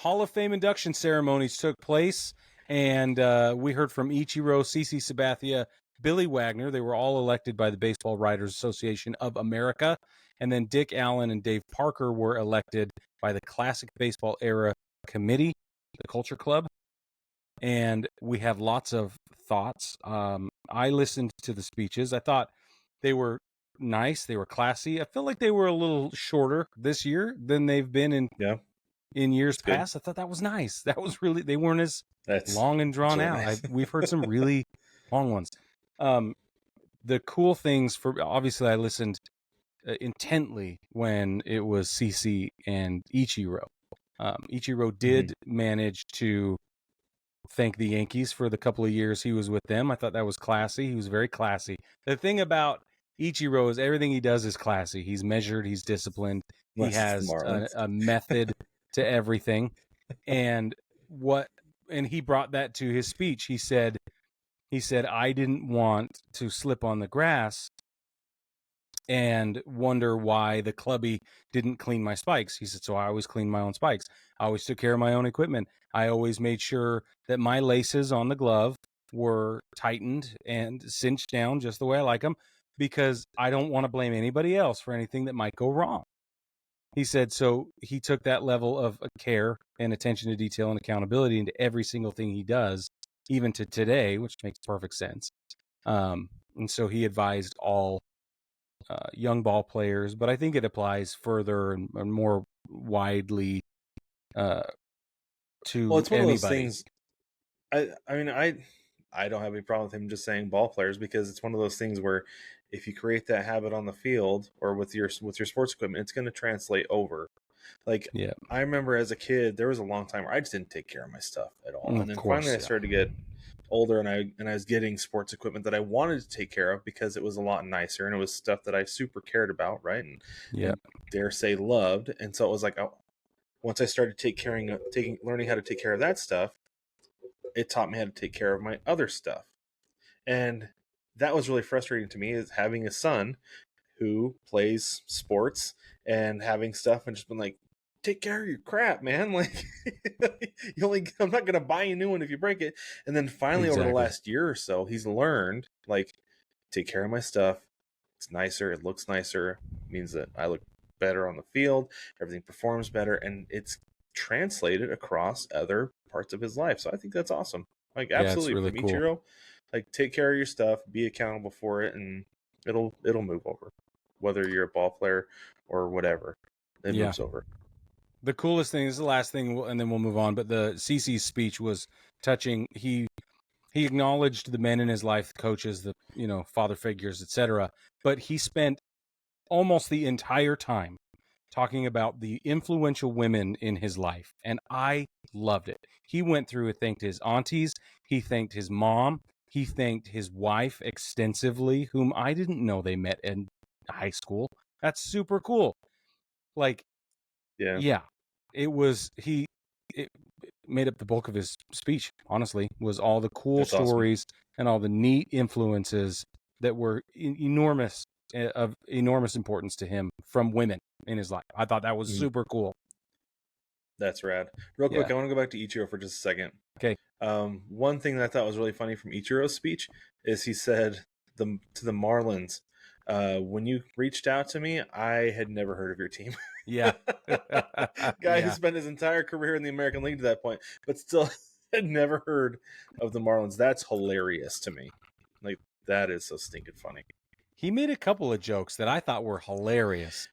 Hall of Fame induction ceremonies took place, and we heard from Ichiro, CC Sabathia, Billy Wagner. They were all elected by the Baseball Writers Association of America. And then Dick Allen and Dave Parker were elected by the Classic Baseball Era Committee, the Culture Club. And we have lots of thoughts. I listened to the speeches. I thought they were nice. They were classy. I feel like they were a little shorter this year than they've been in years past. I thought that was nice. That was really, they weren't as long and drawn out. Nice. We've heard some really long ones. The cool things obviously I listened intently when it was CC and Ichiro. Ichiro did manage to thank the Yankees for the couple of years he was with them. I thought that was classy. He was very classy. The thing about Ichiro is everything he does is classy. He's measured. He's disciplined. He has a method to everything. And he brought that to his speech. He said, I didn't want to slip on the grass and wonder why the clubby didn't clean my spikes. He said, so I always cleaned my own spikes. I always took care of my own equipment. I always made sure that my laces on the glove were tightened and cinched down just the way I like them, because I don't want to blame anybody else for anything that might go wrong. He said, so he took that level of care and attention to detail and accountability into every single thing he does, even to today, which makes perfect sense. And so he advised all young ball players, but I think it applies further and more widely to it's one anybody. of those things. I mean, I don't have any problem with him just saying ball players, because it's one of those things where if you create that habit on the field or with your sports equipment, it's going to translate over. Like, I remember as a kid, there was a long time where I just didn't take care of my stuff at all, and then finally I started to get older, and I was getting sports equipment that I wanted to take care of because it was a lot nicer and it was stuff that I super cared about, right? And dare say loved. And so it was like, once I started learning how to take care of that stuff, it taught me how to take care of my other stuff. And that was really frustrating to me, is having a son who plays sports and having stuff and just been like, take care of your crap, man. Like, I'm not going to buy you a new one if you break it. And then finally over the last year or so, he's learned, like, take care of my stuff. It's nicer. It looks nicer. It means that I look better on the field. Everything performs better. And it's translated across other parts of his life. So I think that's awesome. Like, absolutely. Really from Ichiro, like, take care of your stuff, be accountable for it, and it'll move over. Whether you're a ball player or whatever, it moves over. The coolest thing, this is the last thing, and then we'll move on, but the CC's speech was touching. He acknowledged the men in his life, the coaches, the father figures, etc. But he spent almost the entire time talking about the influential women in his life, and I loved it. He went through and thanked his aunties, he thanked his mom, he thanked his wife extensively, whom I didn't know they met in high school. That's super cool. Like, it made up the bulk of his speech, honestly, was all the cool stories and all the neat influences that were of enormous importance to him from women in his life. I thought that was super cool. That's rad. Real quick, I want to go back to Ichiro for just a second. Okay. One thing that I thought was really funny from Ichiro's speech is he said to the Marlins, when you reached out to me, I had never heard of your team. Yeah. Guy who spent his entire career in the American League to that point, but still had never heard of the Marlins. That's hilarious to me. Like, that is so stinking funny. He made a couple of jokes that I thought were hilarious.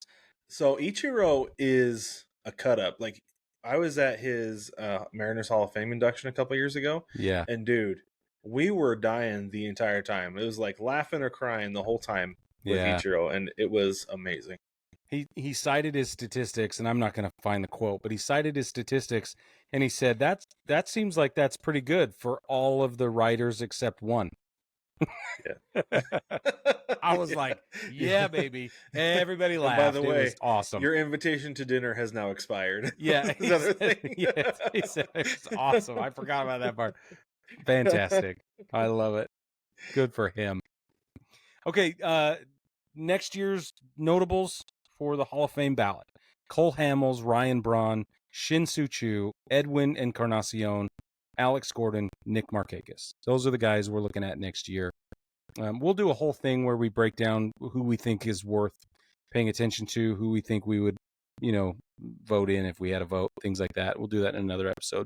So Ichiro is a cut up. Like, I was at his Mariners Hall of Fame induction a couple years ago. Yeah. And dude, we were dying the entire time. It was like laughing or crying the whole time with Ichiro, and it was amazing. He cited his statistics, and I'm not going to find the quote, but he cited his statistics, and he said that seems like that's pretty good for all of the writers except one. I was like, yeah, baby. Everybody laughed. By the way, it was awesome. Your invitation to dinner has now expired. Yeah. He said it was awesome. I forgot about that part. Fantastic. I love it. Good for him. Okay, next year's notables for the Hall of Fame ballot: Cole Hamels, Ryan Braun, Shin-Soo Choo, Edwin Encarnacion, Alex Gordon, Nick Markakis. Those are the guys we're looking at next year. We'll do a whole thing where we break down who we think is worth paying attention to, who we think we would, vote in if we had a vote, things like that. We'll do that in another episode.